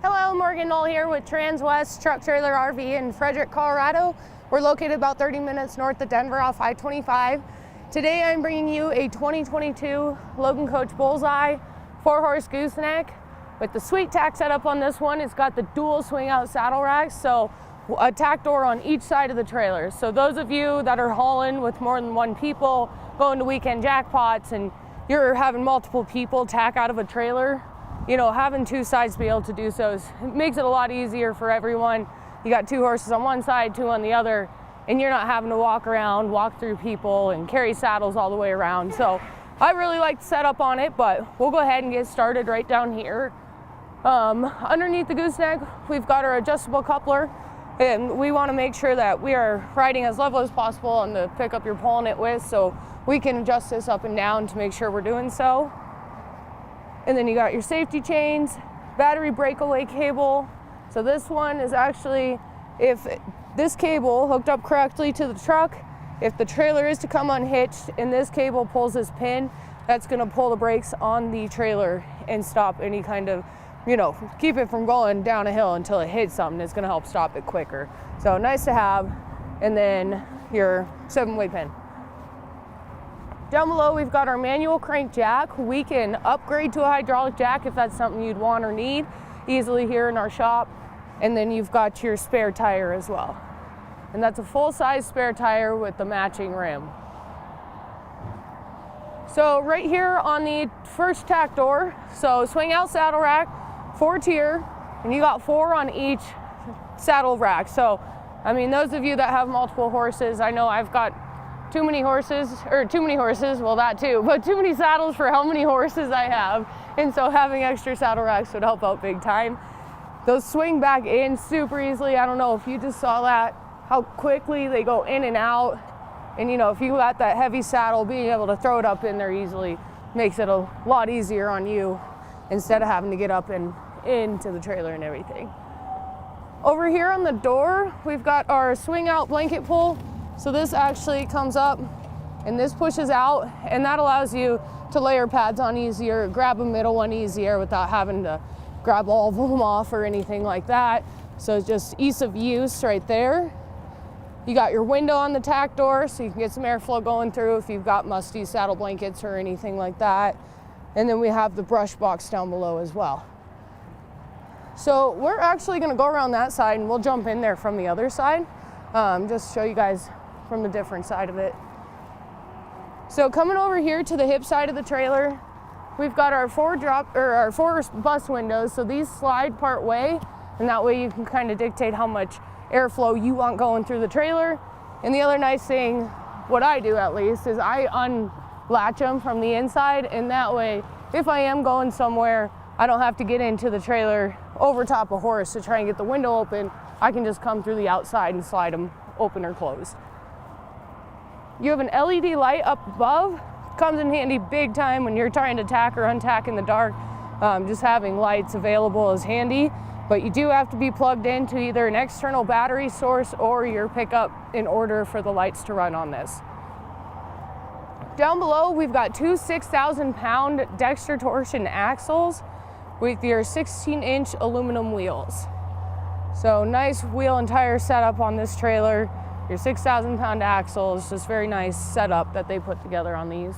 Hello, Morgan Knoll here with Transwest Truck Trailer RV in Frederick, Colorado. We're located about 30 minutes north of Denver off I-25. Today I'm bringing you a 2022 Logan Coach Bullseye 4-horse gooseneck with the sweet tack setup on this one. It's got the dual swing out saddle racks, so a tack door on each side of the trailer. So those of you that are hauling with more than one people, going to weekend jackpots, and you're having multiple people tack out of a trailer, you know, having two sides to be able to do so it makes it a lot easier for everyone. You got 2 horses on one side, 2 on the other, and you're not having to walk around, walk through people, and carry saddles all the way around. So I really like the setup on it, but we'll go ahead and get started right down here. Underneath the gooseneck, we've got our adjustable coupler, and we want to make sure that we are riding as level as possible on the pickup you're pulling it with, so we can adjust this up and down to make sure we're doing so. And then you got your safety chains, battery breakaway cable. So this one is actually, if this cable hooked up correctly to the truck, if the trailer is to come unhitched and this cable pulls this pin, that's gonna pull the brakes on the trailer and stop any kind of, you know, keep it from going down a hill until it hits something. It's gonna help stop it quicker. So nice to have. And then your 7-way pin. Down below, we've got our manual crank jack. We can upgrade to a hydraulic jack if that's something you'd want or need easily here in our shop. And then you've got your spare tire as well. And that's a full-size spare tire with the matching rim. So right here on the first tack door, so swing out saddle rack, 4-tier, and you got 4 on each saddle rack. So, I mean, those of you that have multiple horses, I know I've got too many horses, well that too, but too many saddles for how many horses I have. And so having extra saddle racks would help out big time. Those swing back in super easily. I don't know if you just saw that, how quickly they go in and out. And you know, if you got that heavy saddle, being able to throw it up in there easily makes it a lot easier on you instead of having to get up and into the trailer and everything. Over here on the door, we've got our swing out blanket pull. So this actually comes up and this pushes out, and that allows you to layer pads on easier, grab a middle one easier without having to grab all of them off or anything like that. So it's just ease of use right there. You got your window on the tack door so you can get some airflow going through if you've got musty saddle blankets or anything like that. And then we have the brush box down below as well. So we're actually gonna go around that side and we'll jump in there from the other side, just show you guys from the different side of it. So coming over here to the hip side of the trailer, we've got our 4 bus windows. So these slide part way, and that way you can kind of dictate how much airflow you want going through the trailer. And the other nice thing, what I do at least, is I unlatch them from the inside, and that way, if I am going somewhere, I don't have to get into the trailer over top a horse to try and get the window open. I can just come through the outside and slide them open or closed. You have an LED light up above. Comes in handy big time when you're trying to tack or untack in the dark. Just having lights available is handy, but you do have to be plugged into either an external battery source or your pickup in order for the lights to run on this. Down below, we've got 2 6,000-pound Dexter torsion axles with your 16-inch aluminum wheels. So nice wheel and tire setup on this trailer. Your 6,000-pound axles, just very nice setup that they put together on these.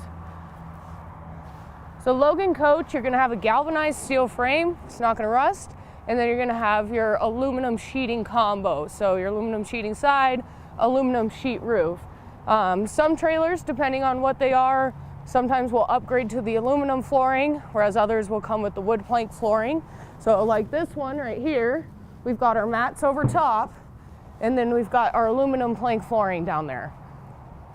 So Logan Coach, you're gonna have a galvanized steel frame, it's not gonna rust, and then you're gonna have your aluminum sheeting combo. So your aluminum sheeting side, aluminum sheet roof. Some trailers, depending on what they are, sometimes will upgrade to the aluminum flooring, whereas others will come with the wood plank flooring. So like this one right here, we've got our mats over top, and then we've got our aluminum plank flooring down there.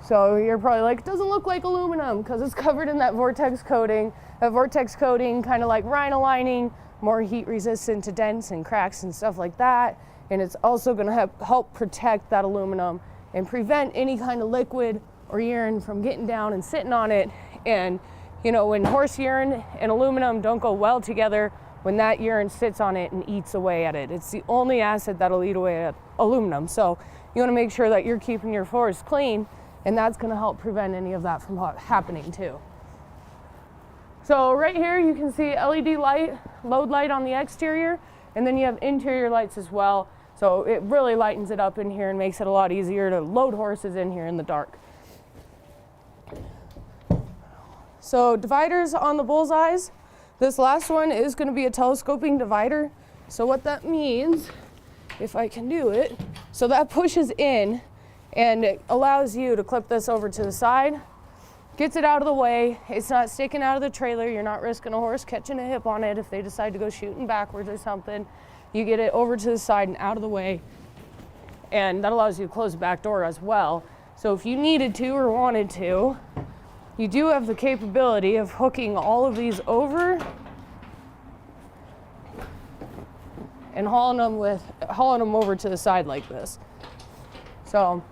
So you're probably like, it doesn't look like aluminum because it's covered in that Vortex coating. That Vortex coating, kind of like rhino lining, more heat resistant to dents and cracks and stuff like that. And it's also gonna help protect that aluminum and prevent any kind of liquid or urine from getting down and sitting on it. And you know, when horse urine and aluminum don't go well together, when that urine sits on it and eats away at it, it's the only acid that'll eat away at aluminum. So you want to make sure that you're keeping your floors clean, and that's going to help prevent any of that from happening too. So right here you can see LED light, load light on the exterior, And then you have interior lights as well. So it really lightens it up in here and makes it a lot easier to load horses in here in the dark. So dividers on the Bullseyes. This last one is going to be a telescoping divider. So what that means, if I can do it, so that pushes in and it allows you to clip this over to the side, gets it out of the way. It's not sticking out of the trailer. You're not risking a horse catching a hip on it if they decide to go shooting backwards or something. You get it over to the side and out of the way, and that allows you to close the back door as well. So if you needed to or wanted to, you do have the capability of hooking all of these over and hauling them over to the side like this. So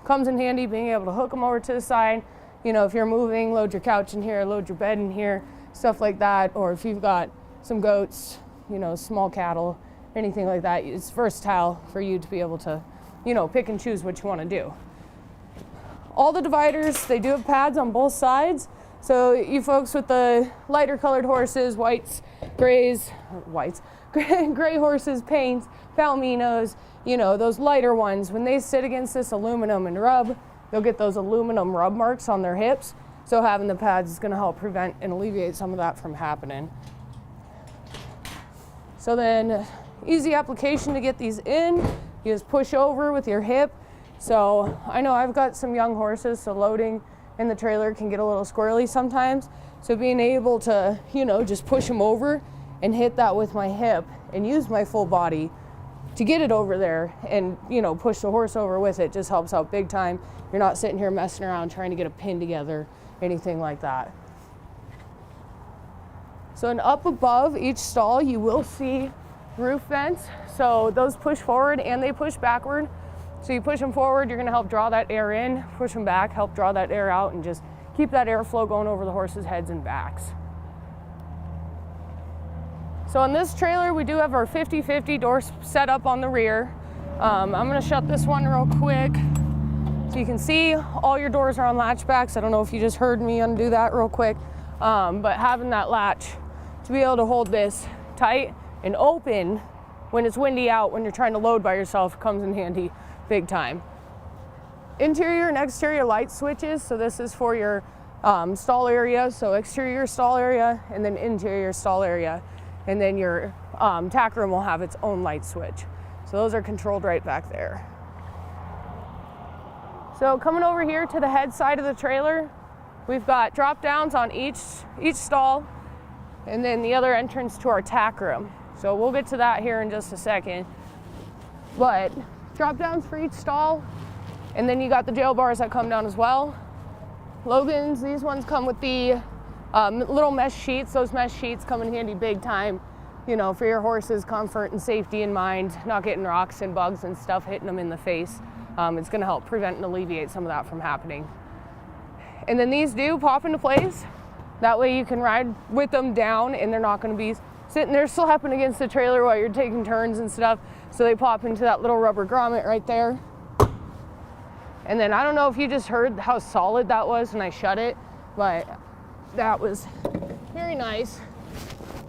comes in handy being able to hook them over to the side. You know, if you're moving, load your couch in here, load your bed in here, stuff like that. Or if you've got some goats, you know, small cattle, anything like that, it's versatile for you to be able to, you know, pick and choose what you want to do. All the dividers, they do have pads on both sides. So you folks with the lighter colored horses, whites, grays, gray horses, paints, palminos, you know, those lighter ones, when they sit against this aluminum and rub, they'll get those aluminum rub marks on their hips. So having the pads is going to help prevent and alleviate some of that from happening. So then, easy application to get these in. You just push over with your hip. So I know I've got some young horses, so loading in the trailer can get a little squirrely sometimes. So being able to, you know, just push them over and hit that with my hip and use my full body to get it over there and, you know, push the horse over with it just helps out big time. You're not sitting here messing around trying to get a pin together, anything like that. So and up above each stall, you will see roof vents. So those push forward and they push backward. So you push them forward, you're gonna help draw that air in, push them back, help draw that air out, and just keep that airflow going over the horses' heads and backs. So on this trailer, we do have our 50-50 door set up on the rear. I'm gonna shut this one real quick. So you can see all your doors are on latchbacks. I don't know if you just heard me undo that real quick, but having that latch to be able to hold this tight and open when it's windy out, when you're trying to load by yourself, comes in handy big time. Interior and exterior light switches. So this is for your stall area. So exterior stall area and then interior stall area. And then your tack room will have its own light switch. So those are controlled right back there. So coming over here to the head side of the trailer, we've got drop downs on each stall, and then the other entrance to our tack room. So we'll get to that here in just a second. But drop downs for each stall, and then you got the jail bars that come down as well. Logan's, these ones come with the little mesh sheets. Those mesh sheets come in handy big time, you know, for your horse's comfort and safety in mind, not getting rocks and bugs and stuff hitting them in the face. It's going to help prevent and alleviate some of that from happening. And then these do pop into place. That way you can ride with them down and they're not going to be sitting there slapping against the trailer while you're taking turns and stuff. So they pop into that little rubber grommet right there. And then I don't know if you just heard how solid that was when I shut it, but that was very nice.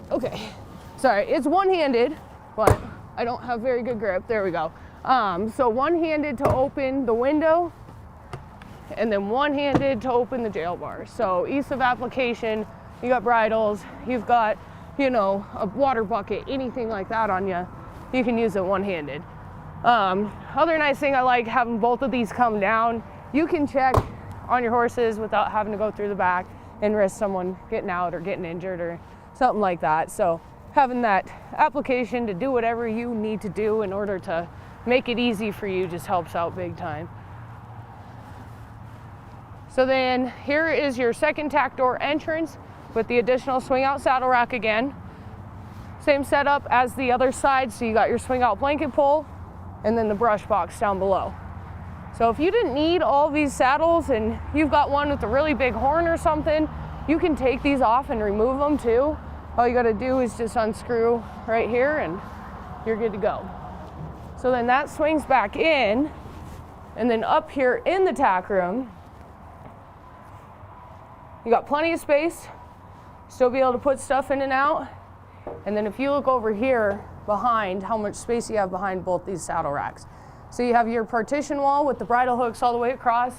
Okay, sorry, it's one-handed, but I don't have very good grip. There we go. So one-handed to open the window, and then one-handed to open the jail bar. So ease of application, you got bridles, you've got, you know, a water bucket, anything like that on you, you can use it one-handed. Other nice thing I like, having both of these come down, you can check on your horses without having to go through the back and risk someone getting out or getting injured or something like that. So having that application to do whatever you need to do in order to make it easy for you just helps out big time. So then here is your second tack door entrance with the additional swing out saddle rack again. Same setup as the other side, so you got your swing out blanket pole and then the brush box down below. So if you didn't need all these saddles and you've got one with a really big horn or something, you can take these off and remove them too. All you gotta do is just unscrew right here and you're good to go. So then that swings back in, and then up here in the tack room, you got plenty of space, still be able to put stuff in and out. And then if you look over here behind, how much space you have behind both these saddle racks. So you have your partition wall with the bridle hooks all the way across.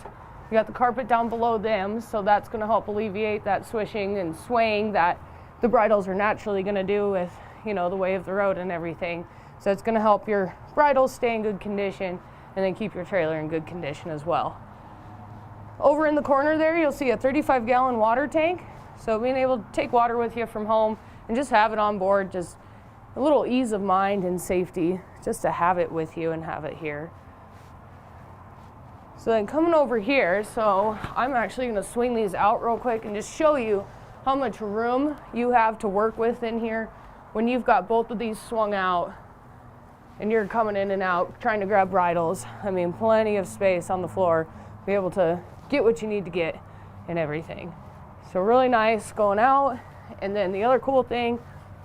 You got the carpet down below them, so that's going to help alleviate that swishing and swaying that the bridles are naturally going to do with, you know, the way of the road and everything. So it's going to help your bridles stay in good condition and then keep your trailer in good condition as well. Over in the corner there, you'll see a 35-gallon water tank. So being able to take water with you from home and just have it on board, just a little ease of mind and safety, just to have it with you and have it here. So then coming over here, so I'm actually going to swing these out real quick and just show you how much room you have to work with in here when you've got both of these swung out and you're coming in and out trying to grab bridles. I mean, plenty of space on the floor, be able to get what you need to get and everything. So really nice going out. And then the other cool thing,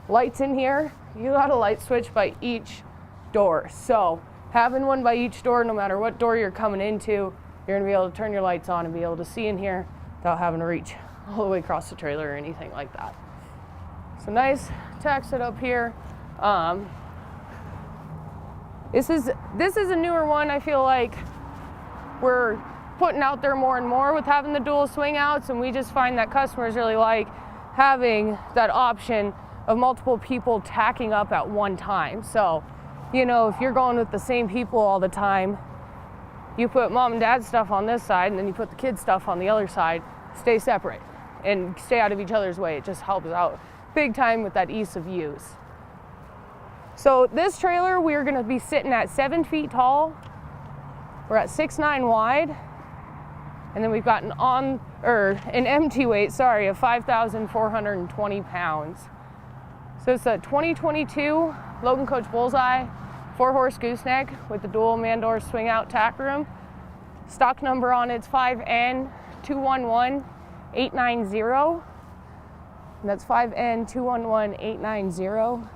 lights in here, you got a light switch by each door. So having one by each door, no matter what door you're coming into, you're gonna be able to turn your lights on and be able to see in here without having to reach all the way across the trailer or anything like that. So nice tack setup here. This is a newer one. I feel like we're putting out there more and more with having the dual swing outs, and we just find that customers really like having that option of multiple people tacking up at one time. So, you know, if you're going with the same people all the time, you put mom and dad stuff on this side and then you put the kids stuff on the other side. Stay separate and stay out of each other's way. It just helps out big time with that ease of use. So this trailer, we're gonna be sitting at 7 feet tall. We're at 6'9" wide. And then we've got an empty weight, of 5,420 pounds. So it's a 2022 Logan Coach Bullseye 4-horse gooseneck with the dual man-door swing out tack room. Stock number on it's 5N211890. And that's 5N211890.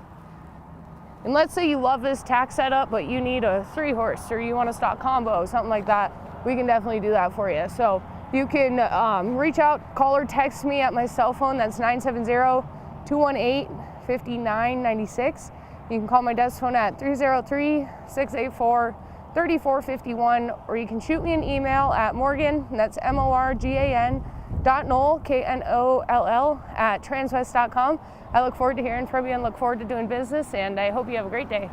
And let's say you love this tack setup, but you need a 3-horse or you want a stock combo, something like that. We can definitely do that for you. So you can reach out, call or text me at my cell phone. That's 970-218-5996. You can call my desk phone at 303-684-3451, or you can shoot me an email at Morgan, and that's MORGAN, .Knoll, KNOLL, at transwest.com. I look forward to hearing from you and look forward to doing business, and I hope you have a great day.